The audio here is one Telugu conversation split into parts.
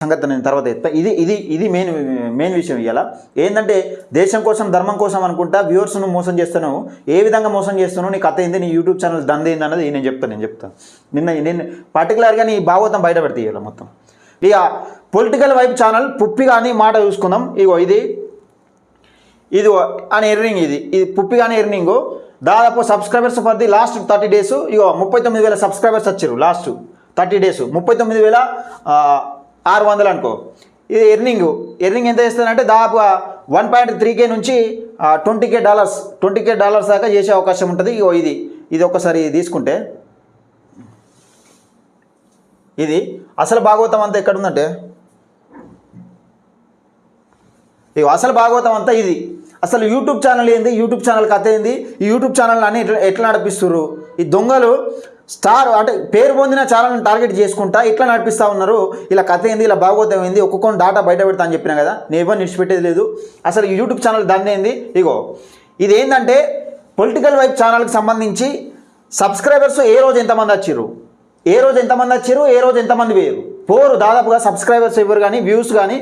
సంగతి నేను తర్వాత చెప్తా. ఇది మెయిన్ విషయం. ఇలా ఏంటంటే దేశం కోసం ధర్మం కోసం అనుకుంటా వ్యూవర్స్ను మోసం చేస్తాను. ఏ విధంగా మోసం చేస్తాను, నీ కథ ఏంది, నీ యూట్యూబ్ ఛానల్ దంద ఏంది అన్నది నేను చెప్తాను. నేను పర్టికులర్గా నీ భాగవతం బయట పెడతా ఇలా మొత్తం. ఇక పొలిటికల్ వైపు ఛానల్ పుప్పి కానీ మాట చూసుకుందాం. ఇగో ఇది అని ఎర్నింగ్, ఇది పుప్పి కానీ ఎర్నింగ్. దాదాపు subscribers for the last 30 days ego 39,000 subscribers వచ్చారు లాస్ట్ 30 days. 39,600 అనుకో. ఇది ఎర్నింగ్ ఎంత చేస్తుందంటే దాదాపుగా 1.3K నుంచి $20K దాకా చేసే అవకాశం ఉంటుంది. ఇగో ఇది ఒక్కసారి తీసుకుంటే ఇది అసలు భాగవతం అంతా ఎక్కడుందంటే ఇగో అసలు భాగవతం అంతా ఇది. అసలు యూట్యూబ్ ఛానల్ ఏంది, యూట్యూబ్ ఛానల్ కథ ఏంది, ఈ యూట్యూబ్ ఛానల్ అని ఎట్లా నడిపిస్తున్నారు ఈ దొంగలు. స్టార్ అంటే పేరు పొందిన ఛానల్ని టార్గెట్ చేసుకుంటా ఇట్లా నడిపిస్తూ ఉన్నారు. ఇలా కథ ఏంది, ఇలా భాగవతం ఏంది, ఒక్కొక్క డాటా బయట పెడతా అని చెప్పినా కదా, నేను ఎవరు నిడిచిపెట్టేది లేదు. అసలు యూట్యూబ్ ఛానల్ దాన్ని ఏంది. ఇగో ఇది ఏంటంటే పొలిటికల్ వైపు ఛానల్కి సంబంధించి సబ్స్క్రైబర్స్ ఏ రోజు ఎంతమంది వచ్చారు, ఏ రోజు ఎంతమంది పోరు. దాదాపుగా సబ్స్క్రైబర్స్ ఎవరు కానీ వ్యూస్ కానీ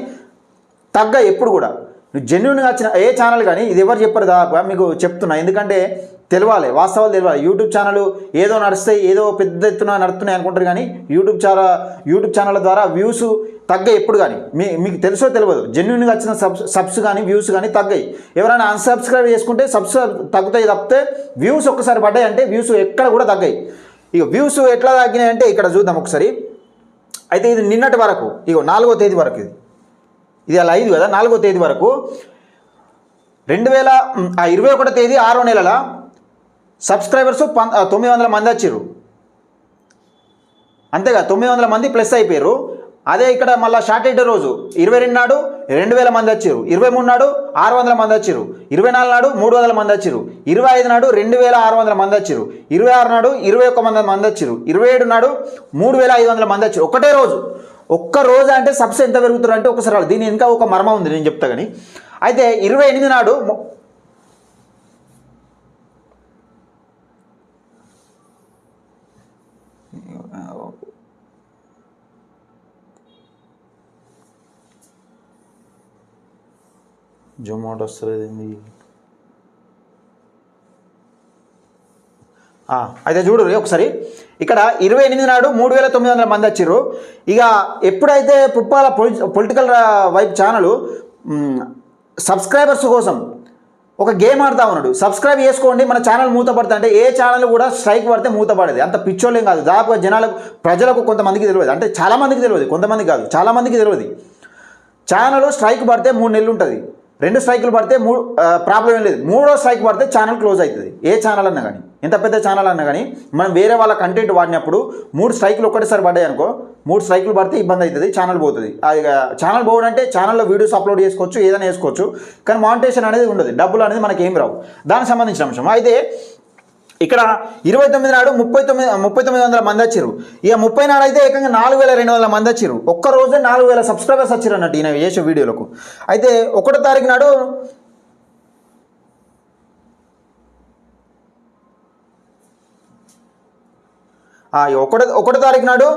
తగ్గ ఎప్పుడు కూడా. నువ్వు జెన్యున్గా వచ్చిన ఏ ఛానల్ కానీ ఇది ఎవరు చెప్పారు దాదాపుగా మీకు చెప్తున్నా. ఎందుకంటే తెలవాలి, వాస్తవాలు తెలవాలి. యూట్యూబ్ ఛానల్ ఏదో నడుస్తాయి, ఏదో పెద్ద ఎత్తున నడుస్తున్నాయి అనుకుంటారు కానీ యూట్యూబ్ ఛానల్ ద్వారా వ్యూస్ తగ్గాయి ఎప్పుడు కానీ. మీకు తెలుసో తెలియదు. జెన్యున్గా వచ్చిన సబ్స్ కానీ వ్యూస్ కానీ తగ్గాయి. ఎవరైనా అన్సబ్స్క్రైబ్ చేసుకుంటే సబ్స్ తగ్గుతాయి తప్పితే వ్యూస్ ఒక్కసారి పడ్డాయి అంటే వ్యూస్ ఎక్కడ కూడా తగ్గాయి. ఇక వ్యూస్ ఎట్లా తగ్గినాయి అంటే ఇక్కడ చూద్దాం ఒకసారి. అయితే ఇది నిన్నటి వరకు, ఇగో 4వ తేదీ వరకు, ఇది అలా 5 కదా, 4వ తేదీ వరకు 2021 తేదీ 6వ నెలల సబ్స్క్రైబర్స్ 900 మంది వచ్చారు. అంతేగా 900 మంది ప్లస్ అయిపోయారు. అదే ఇక్కడ మళ్ళీ షార్టెడ్ రోజు 22 నాడు 2000 మంది వచ్చారు, 23 నాడు 600 మంది వచ్చారు, 24 నాడు 300 మంది వచ్చారు, 25 నాడు 2600 మంది వచ్చారు, 26 నాడు 21 మంది వచ్చారు, 27 నాడు 3500 మంది వచ్చారు. ఒక్క రోజు అంటే సబ్స్ ఎంత పెరుగుతారు అంటే ఒకసారి దీని ఇంకా ఒక మర్మం ఉంది, నేను చెప్తా కానీ. అయితే 28 నాడు జొమాటో వస్తుంది. అయితే చూడు ఒకసారి ఇక్కడ 28 నాడు 3900 మంది వచ్చారు. ఇక ఎప్పుడైతే పుప్పాల పొలిటికల్ వైపు ఛానల్ సబ్స్క్రైబర్స్ కోసం ఒక గేమ్ ఆడుతూ ఉన్నాడు. సబ్స్క్రైబ్ చేసుకోండి, మన ఛానల్ మూతపడుతుంది అంటే ఏ ఛానల్ కూడా స్ట్రైక్ పడితే మూతపడేది. అంత పిచ్చోళ్ళేం కాదు. దాదాపుగా ప్రజలకు కొంతమందికి తెలియదు, అంటే చాలామందికి తెలియదు, కొంతమందికి కాదు చాలామందికి తెలియదు. ఛానల్ స్ట్రైక్ పడితే 3 నెలలు ఉంటుంది. 2 స్ట్రైకులు పడితే ప్రాబ్లం ఏం లేదు. 3వ స్ట్రైక్ పడితే ఛానల్ క్లోజ్ అవుతుంది. ఏ ఛానల్ అన్నా కానీ, ఎంత పెద్ద ఛానల్ అన్నా కానీ, మనం వేరే వాళ్ళ కంటెంట్ వాడినప్పుడు 3 స్ట్రైకులు ఒక్కటేసారి పడ్డాయి అనుకో, 3 స్ట్రైకులు పడితే ఇబ్బంది అవుతుంది, ఛానల్ పోతుంది. ఛానల్ పోవడంటే ఛానల్లో వీడియోస్ అప్లోడ్ చేసుకోవచ్చు, ఏదైనా వేసుకోవచ్చు, కానీ మానిటేషన్ అనేది ఉండదు, డబ్బులు అనేది మనకి ఏం రావు. దానికి సంబంధించిన అంశం. అయితే ఇక్కడ 29 నాడు 3900 మంది వచ్చారు. ఇక 30 నాడు అయితే ఏకంగా 4200 మంది వచ్చారు. ఒక్క రోజే 4000 సబ్స్క్రైబర్స్ వచ్చారు అన్నట్టు ఈయన చేసే వీడియోలకు. అయితే 1వ తారీఖు నాడు 1వ తారీఖు నాడు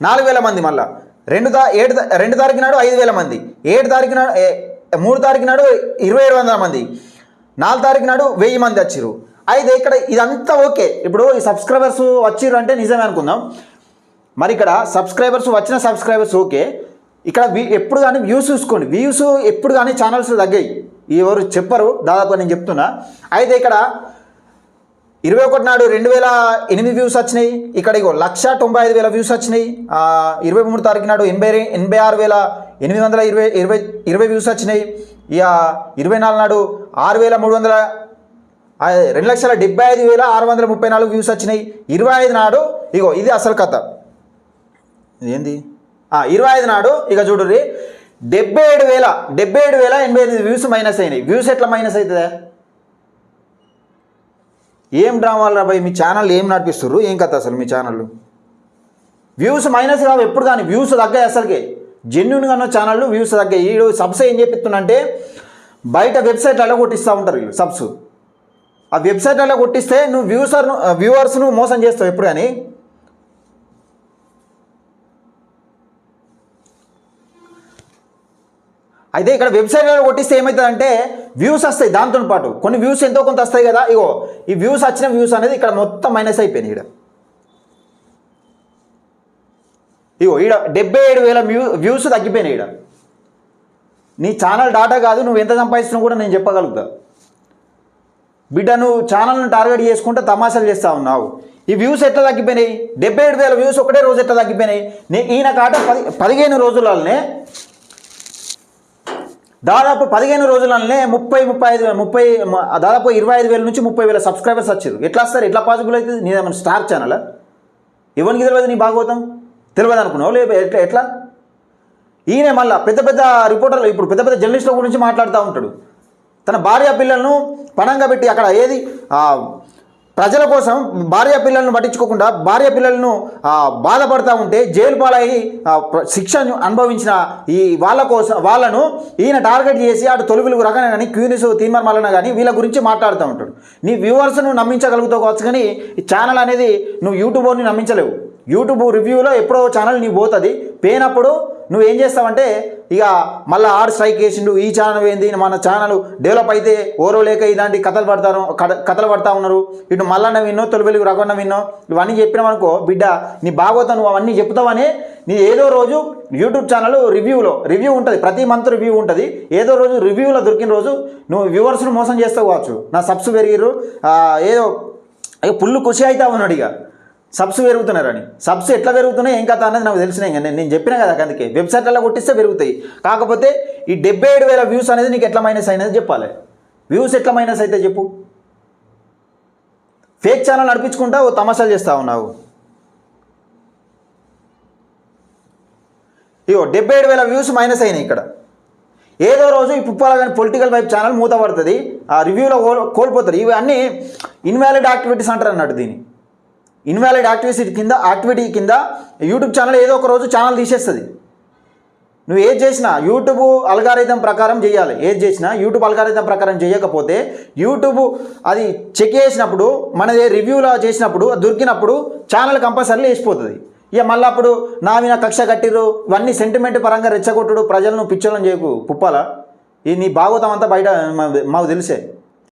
4000 మంది, మళ్ళీ 2 తారీఖు నాడు 5000 మంది, 3 తారీఖు నాడు 2700 మంది, 4 తారీఖు నాడు 1000 మంది వచ్చారు. అయితే ఇక్కడ ఇదంతా ఓకే. ఇప్పుడు ఈ సబ్స్క్రైబర్స్ వచ్చిర్రు అంటే నిజమే అనుకుందాం. మరి ఇక్కడ వచ్చిన సబ్స్క్రైబర్స్ ఓకే. ఇక్కడ ఎప్పుడు కానీ వ్యూస్ చూసుకోండి. వ్యూస్ ఎప్పుడు కానీ ఛానల్స్ తగ్గాయి, ఎవరు చెప్పరు, దాదాపు నేను చెప్తున్నా. అయితే ఇక్కడ 21 నాడు 2008 వ్యూస్ వచ్చినాయి. ఇక్కడ 1,95,000 వ్యూస్ వచ్చినాయి. 23 తారీఖు నాడు 86,820 వ్యూస్ వచ్చినాయి. ఇక 24 నాడు 2,75,634 వ్యూస్ వచ్చినాయి. 25 నాడు ఇది అసలు కథ. ఇదేంది 25 నాడు ఇక చూడుర్రి 77,088 వ్యూస్ మైనస్ అయినాయి. వ్యూస్ ఎట్లా మైనస్ అవుతుందా? ఏం డ్రామాలు రా భయ్, మీ ఛానల్ ఏం నడిపిస్తుర్రు, ఏం కథ అసలు మీ ఛానల్? వ్యూస్ మైనస్ కావు ఎప్పుడు కానీ, వ్యూస్ తగ్గాయి. అసలుకే జెన్యున్గా ఉన్న ఛానళ్ళు వ్యూస్ తగ్గాయి. వీడు సబ్స్ ఏం చెప్తున్నంటే బయట వెబ్సైట్లలో కొట్టిస్తూ ఉంటారు వీళ్ళు సబ్స్. ఆ వెబ్సైట్లలో కొట్టిస్తే నువ్వు వ్యూవర్స్ను మోసం చేస్తావు ఎప్పుడు కానీ. అయితే ఇక్కడ వెబ్సైట్లో కొట్టిస్తే ఏమవుతుందంటే వ్యూస్ వస్తాయి, దాంతో పాటు కొన్ని వ్యూస్ ఎంతో కొంత వస్తాయి కదా. ఇగో ఈ వ్యూస్ వచ్చిన వ్యూస్ అనేది ఇక్కడ మొత్తం మైనస్ అయిపోయినాయి. ఇగో ఈడ 77,000 వ్యూస్ తగ్గిపోయినాయి. ఈడ నీ ఛానల్ డాటా కాదు, నువ్వు ఎంత సంపాదిస్తున్నావు కూడా నేను చెప్పగలుగుతా బిడ్డ. నువ్వు ఛానల్ను టార్గెట్ చేసుకుంటే తమాషాలు చేస్తూ ఉన్నావు. ఈ వ్యూస్ ఎట్లా తగ్గిపోయినాయి? 77,000 వ్యూస్ ఒకటే రోజు ఎట్లా తగ్గిపోయినాయి? ఈయన కాట 15 రోజులనే దాదాపు 15 రోజులనే 30 దాదాపు 25,000 నుంచి 30,000 సబ్స్క్రైబర్స్ వచ్చారు. ఎట్లా వస్తారు? ఎట్లా పాసిబుల్ అవుతుంది? నీదేమన్నా స్టార్ ఛానల్? ఎవరికి తెలియదు నీ భాగవతం? తెలియదు అనుకున్నావు లేదు? ఎట్లా? ఈయన మళ్ళీ పెద్ద పెద్ద రిపోర్టర్లు, ఇప్పుడు పెద్ద పెద్ద జర్నలిస్టుల గురించి మాట్లాడుతూ ఉంటాడు. తన భార్య పిల్లలను పణంగా పెట్టి అక్కడ ఏది ప్రజల కోసం భార్య పిల్లలను పట్టించుకోకుండా భార్య పిల్లలను బాధపడతా ఉంటే జైలు పాలయ్యి శిక్షను అనుభవించిన ఈ వాళ్ళ కోసం వాళ్ళను ఈయన టార్గెట్ చేసి అటు తొలి రకన కానీ క్యూనిస్ తీర్మార్ మల్లన కానీ వీళ్ళ గురించి మాట్లాడుతూ ఉంటాడు. నీ వ్యూవర్స్ నువ్వు నమ్మించగలుగుతావు కావచ్చు, కానీ ఈ ఛానల్ అనేది నువ్వు యూట్యూబర్ని నమ్మించలేవు. యూట్యూబ్ రివ్యూలో ఎప్పుడో ఛానల్ నీకు పోతుంది, పోయినప్పుడు నువ్వేం చేస్తావంటే ఇక మళ్ళీ ఆడు స్ట్రైక్ చేసిండు, ఈ ఛానల్ ఏంది, మన ఛానల్ డెవలప్ అయితే ఓరో లేక ఇలాంటి కథలు పడతా ఉన్నారు, ఇటు మళ్ళీ విన్నో తొలి రగొన్న విన్నో ఇవన్నీ చెప్పినావనుకో బిడ్డ, నీ భాగవతం నువ్వు అవన్నీ చెప్తావని నీ ఏదో రోజు యూట్యూబ్ ఛానల్ రివ్యూ ఉంటుంది, ప్రతి మంత్ రివ్యూ ఉంటుంది. ఏదో రోజు రివ్యూలో దొరికిన రోజు నువ్వు వ్యూవర్స్ను మోసం చేస్తావు కావచ్చు. నా సబ్స్ పెరిగిరు ఏదో పుల్లు ఖుషి అవుతావు అన్నాడు. ఇక సబ్స్ పెరుగుతున్నారని, సబ్స్ ఎట్లా పెరుగుతున్నాయి ఏం కథ అనేది నాకు తెలిసినాయి. నేను చెప్పినా కదా, అందుకే వెబ్సైట్లలో కొట్టిస్తే పెరుగుతాయి. కాకపోతే ఈ 77,000 వ్యూస్ అనేది నీకు ఎట్లా మైనస్ అయినది చెప్పాలి. వ్యూస్ ఎట్లా మైనస్ అయితే చెప్పు. ఫేక్ ఛానల్ నడిపించుకుంటా ఓ తమాషాలు చేస్తూ ఉన్నావు. ఇగో 77,000 వ్యూస్ మైనస్ అయినాయి. ఇక్కడ ఏదో రోజు ఈ పుప్పాల కానీ పొలిటికల్ వైపు ఛానల్ మూత పడుతుంది, ఆ రివ్యూలో కోల్పోతుంది. ఇవన్నీ ఇన్వాలిడ్ యాక్టివిటీస్ అంటారు అన్నట్టు. దీన్ని ఇన్వాలిడ్ యాక్టివిటీ కింద యూట్యూబ్ ఛానల్ ఏదో ఒక రోజు ఛానల్ తీసేస్తుంది. నువ్వు ఏది చేసినా యూట్యూబ్ అల్గారిథం ప్రకారం చేయాలి. ఏది చేసినా యూట్యూబ్ అల్గారిథం ప్రకారం చేయకపోతే యూట్యూబ్ అది చెక్ చేసినప్పుడు మనది రివ్యూలో చేసినప్పుడు దొరికినప్పుడు ఛానల్ కంపల్సరీ వేసిపోతుంది. ఇక మళ్ళీ అప్పుడు నా కక్ష కట్టిరు ఇవన్నీ సెంటిమెంట్ పరంగా రెచ్చగొట్టుడు ప్రజలను పిచ్చోళ్ళని చేయకు పుప్పాల. ఈ నీ భాగవతం అంతా బయట మాకు తెలిసే.